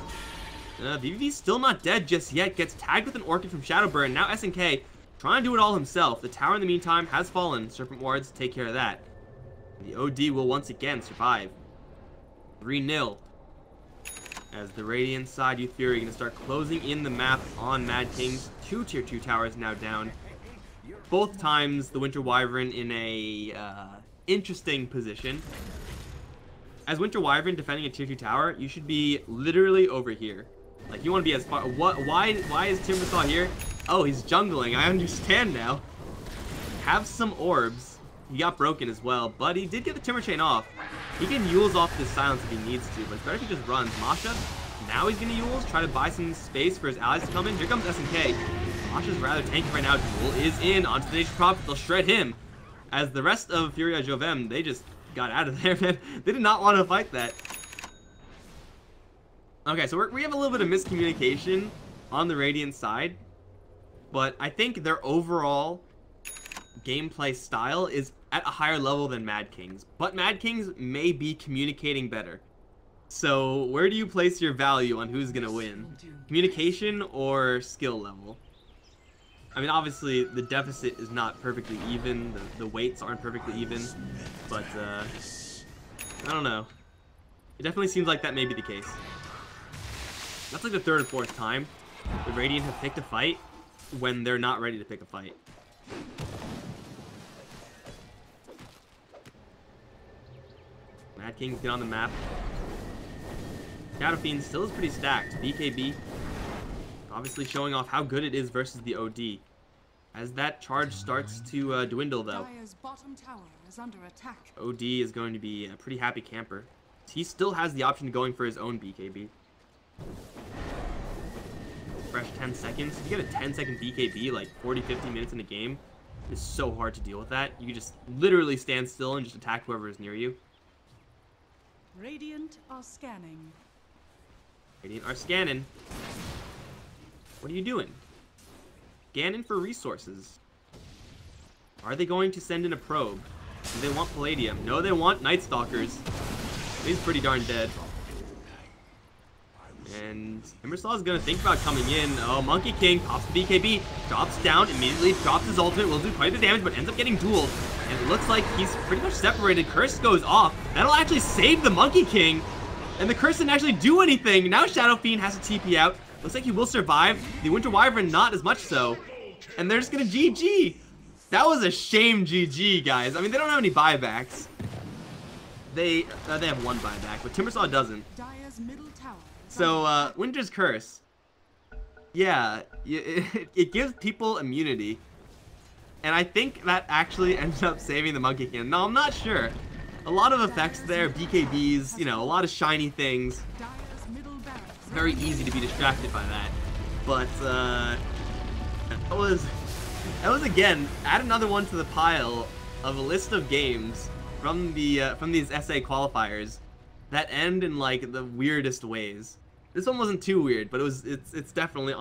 VVV's still not dead just yet. Gets tagged with an Orchid from Shadowburn. Now SNK trying to do it all himself. The tower in the meantime has fallen. Serpent Wards take care of that. The OD will once again survive. 3-0. As the Radiant side, Youth Fury going to start closing in the map on Mad Kings. 2 tier 2 towers now down. Both times the Winter Wyvern in a interesting position. As Winter Wyvern defending a tier 2 tower, you should be literally over here. Like, you want to be as far... Why is Timbersaw here? Oh, he's jungling. I understand now. Have some orbs. He got broken as well, but he did get the Timber Chain off. He can Yules off this silence if he needs to, but it's better if he just runs. Masha, now he's going to Yules, try to buy some space for his allies to come in. Here comes SNK. Masha's rather tanky right now. Duel is in. Onto the Nation Prop. They'll shred him. As the rest of Furia Jovem, they just got out of there, man. They did not want to fight that. Okay, so we have a little bit of miscommunication on the Radiant side, but I think their overall gameplay style is at a higher level than Mad Kings, but Mad Kings may be communicating better. So where do you place your value on who's gonna win? Communication or skill level? I mean, obviously the deficit is not perfectly even, the weights aren't perfectly even, but I don't know. It definitely seems like that may be the case. That's like the 3rd or 4th time the Radiant have picked a fight when they're not ready to pick a fight. Mad Kings get on the map. Shadow Fiend still is pretty stacked. BKB obviously showing off how good it is versus the OD. As that charge starts to dwindle though, bottom tower is under attack. OD is going to be a pretty happy camper. He still has the option of going for his own BKB. Fresh 10 seconds. If you get a 10-second BKB like 40-50 minutes in a game, it's so hard to deal with that. You just literally stand still and just attack whoever is near you. Radiant are scanning. Radiant are scanning. What are you doing? Scanning for resources. Are they going to send in a probe? Do they want Palladium? No, they want Night Stalkers. He's pretty darn dead. And Timbersaw is going to think about coming in. Oh, Monkey King pops the BKB, drops down, immediately drops his ultimate, will do quite a bit of damage, but ends up getting dueled. And it looks like he's pretty much separated. Curse goes off. That'll actually save the Monkey King. And the Curse didn't actually do anything. Now Shadow Fiend has to TP out. Looks like he will survive. The Winter Wyvern not as much so. And they're just going to GG. That was a shame GG, guys. I mean, they don't have any buybacks. They have 1 buyback, but Timbersaw doesn't. So, Winter's Curse. Yeah, it gives people immunity. And I think that actually ends up saving the Monkey King. No, I'm not sure. a lot of effects there, BKBs, you know, a lot of shiny things. Dire's middle barracks. Very easy to be distracted by that. But that was again, add another one to the pile of a list of games from these SA qualifiers that end in like the weirdest ways. This one wasn't too weird, but it's definitely